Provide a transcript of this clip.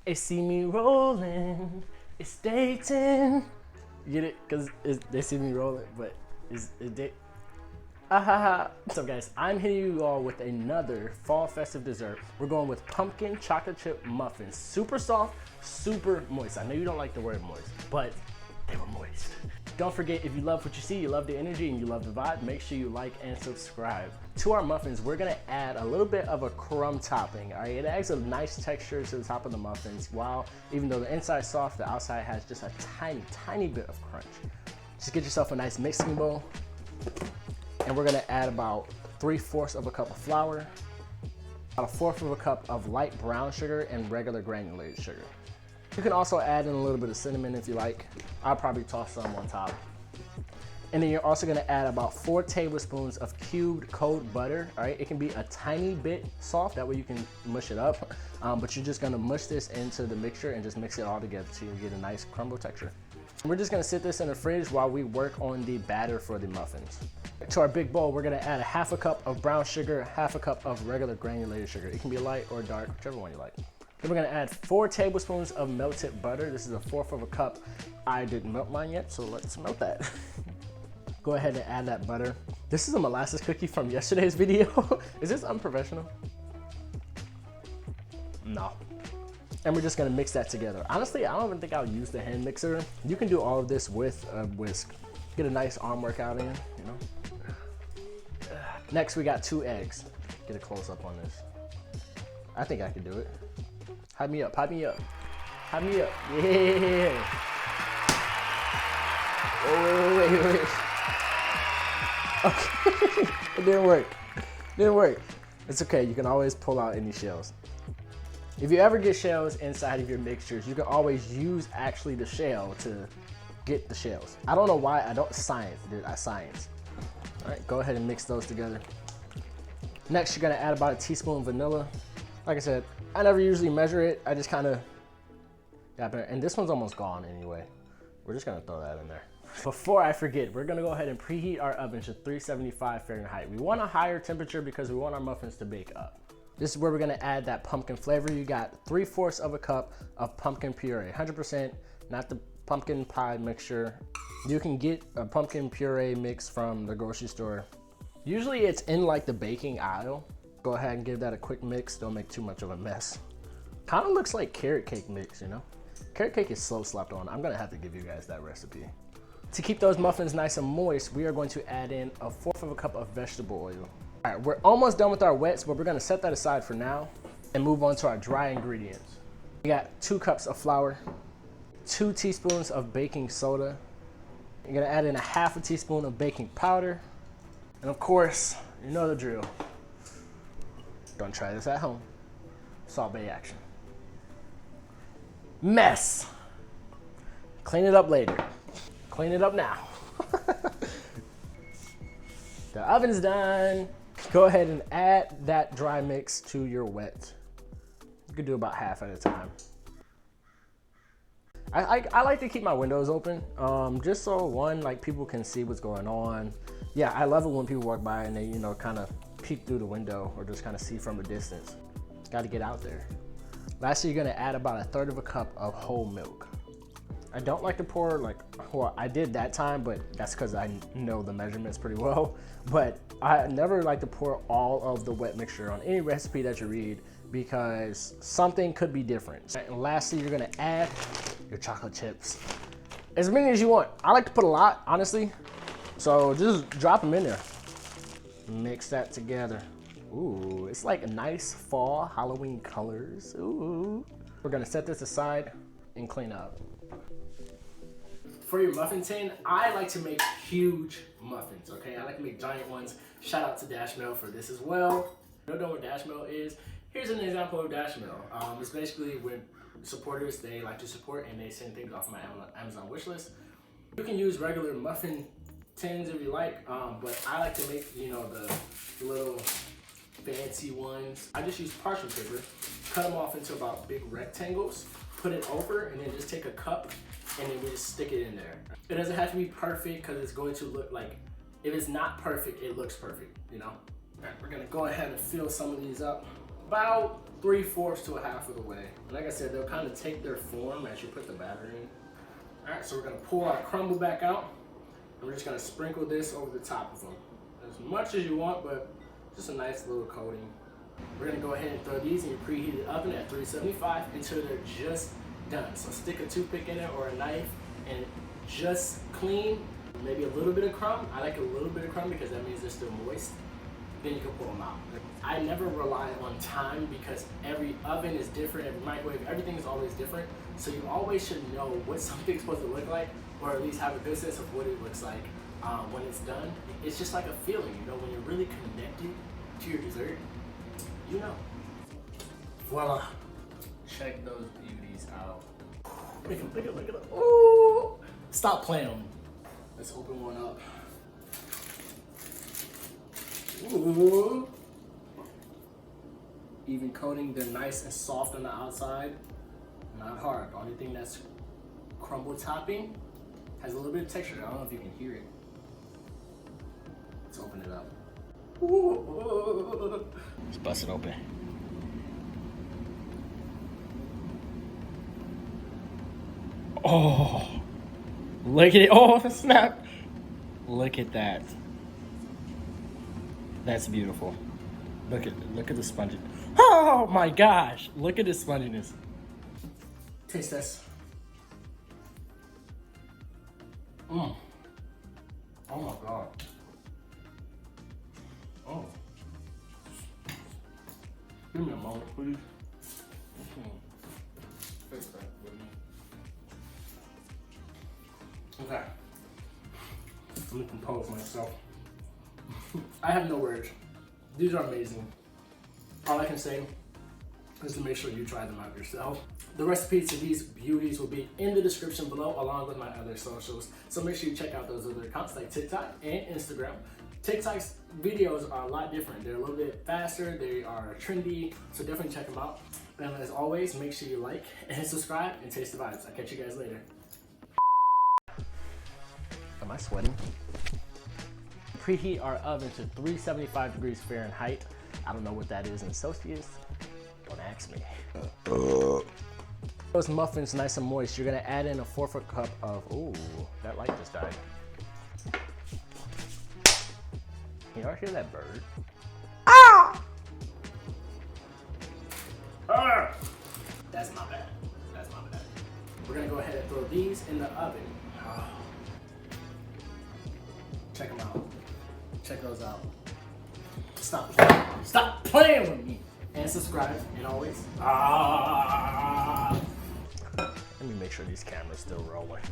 They see me rolling, it's Dayton. You get it? Because they see me rolling, but it's Dayton. What's up, guys? I'm hitting you all with another fall festive dessert. We're going with pumpkin chocolate chip muffins. Super soft, super moist. I know you don't like the word moist, but they were moist. Don't forget, if you love what you see, you love the energy, and you love the vibe, make sure you like and subscribe. To our muffins, we're gonna add a little bit of a crumb topping. All right, it adds a nice texture to the top of the muffins, while even though the inside is soft, the outside has just a tiny bit of crunch. Just get yourself a nice mixing bowl, and we're gonna add about 3/4 of a cup of flour, about 1/4 of a cup of light brown sugar, and regular granulated sugar. You can also add in a little bit of cinnamon if you like. I'll probably toss some on top. And then you're also gonna add about 4 tablespoons of cubed cold butter, all right? It can be a tiny bit soft, that way you can mush it up, but you're just gonna mush this into the mixture and just mix it all together so you get a nice crumble texture. And we're just gonna sit this in the fridge while we work on the batter for the muffins. To our big bowl, we're gonna add 1/2 cup of brown sugar, 1/2 cup of regular granulated sugar. It can be light or dark, whichever one you like. Then we're gonna add 4 tablespoons of melted butter. This is 1/4 of a cup. I didn't melt mine yet, so let's melt that. Go ahead and add that butter. This is a molasses cookie from yesterday's video. Is this unprofessional? No. And we're just gonna mix that together. Honestly, I don't even think I'll use the hand mixer. You can do all of this with a whisk. Get a nice arm workout in, you know? Next, we got 2 eggs. Get a close up on this. I think I can do it. Hype me up, hype me up. Hype me up, yeah. Oh, wait. Okay, it didn't work. It's okay, you can always pull out any shells. If you ever get shells inside of your mixtures, you can always use actually the shell to get the shells. I don't know why, I science. All right, go ahead and mix those together. Next, you're gonna add about 1 teaspoon of vanilla. Like I said, I never usually measure it. I just kind of got better. And this one's almost gone anyway. We're just gonna throw that in there. Before I forget, we're gonna go ahead and preheat our oven to 375 Fahrenheit. We want a higher temperature because we want our muffins to bake up. This is where we're gonna add that pumpkin flavor. You got 3/4 of a cup of pumpkin puree, 100%, not the pumpkin pie mixture. You can get a pumpkin puree mix from the grocery store. Usually it's in like the baking aisle. Go ahead and give that a quick mix. Don't make too much of a mess. Kind of looks like carrot cake mix, you know? Carrot cake is so slapped on. I'm gonna have to give you guys that recipe. To keep those muffins nice and moist, we are going to add in 1/4 of a cup of vegetable oil. All right, we're almost done with our wets, but we're gonna set that aside for now and move on to our dry ingredients. We got 2 cups of flour, 2 teaspoons of baking soda. You're gonna add in 1/2 teaspoon of baking powder. And of course, you know the drill. Don't try this at home. Salt Bay action. Mess. Clean it up later. Clean it up now. The oven's done. Go ahead and add that dry mix to your wet. You can do about half at a time. I like to keep my windows open, just so like people can see what's going on. Yeah, I love it when people walk by and they, you know, kind of peek through the window or just kind of see from a distance. Got to get out there. Lastly, you're gonna add about 1/3 of a cup of whole milk. I don't like to pour well, I did that time, but that's because I know the measurements pretty well. But I never like to pour all of the wet mixture on any recipe that you read because something could be different. And lastly, you're gonna add your chocolate chips. As many as you want. I like to put a lot, honestly. So just drop them in there. Mix that together. Ooh, it's like nice fall Halloween colors. Ooh. We're gonna set this aside and clean up. For your muffin tin, I like to make huge muffins, okay? I like to make giant ones. Shout out to Dash Mail for this as well. If you don't know what Dash Mail is, here's an example of Dash Mail. It's basically when supporters, they like to support and they send things off my Amazon wish list. You can use regular muffin tins if you like, but I like to make, you know, the little fancy ones. I just use parchment paper, cut them off into about big rectangles, put it over, and then just take a cup and then we just stick it in there. It doesn't have to be perfect because it's going to look like, if it's not perfect, it looks perfect, you know? All right, we're gonna go ahead and fill some of these up. about 3/4 to a half of the way. And like I said, they'll kind of take their form as you put the batter in. All right, so we're gonna pull our crumble back out, and we're just gonna sprinkle this over the top of them. As much as you want, but just a nice little coating. We're gonna go ahead and throw these in your preheated oven at 375 until they're just done. So stick a toothpick in it or a knife and just clean, maybe a little bit of crumb. I like a little bit of crumb because that means they're still moist. Then you can pull them out. I never rely on time because every oven is different, every microwave, everything is always different. So you always should know what something's supposed to look like, or at least have a good sense of what it looks like when it's done. It's just like a feeling, you know, when you're really connected to your dessert, you know. Voila. Check those beauties out. Look at them, look at them. Ooh! Stop playing with me. Let's open one up. Ooh. Even coating, they're nice and soft on the outside, not hard. The only thing that's crumble topping has a little bit of texture. I don't know if you can hear it. Let's open it up. Ooh. Let's bust it open. Oh, look at it. Oh, snap. Look at that. That's beautiful. Look at the sponge. Oh my gosh. Look at the sponginess. Taste this. Oh my God. Oh. Give me a moment, please. Taste that with me. Okay. Let me compose myself. I have no words. These are amazing. All I can say is to make sure you try them out yourself. The recipe to these beauties will be in the description below, along with my other socials. So make sure you check out those other accounts like TikTok and Instagram. TikTok's videos are a lot different. They're a little bit faster, they are trendy, so definitely check them out. And as always, make sure you like and subscribe and taste the vibes. I'll catch you guys later. Am I sweating? Preheat our oven to 375 degrees Fahrenheit. I don't know what that is in Celsius. Don't ask me. Those muffins nice and moist. You're gonna add in a 4-foot cup of, ooh, that light just died. Can y'all hear that bird? Ah! Ah! That's my bad. That's my bad. We're gonna go ahead and throw these in the oven. Oh. Check them out. Check those out. Stop playing. Stop playing with me. And subscribe, and always. Let me make sure these cameras still rolling.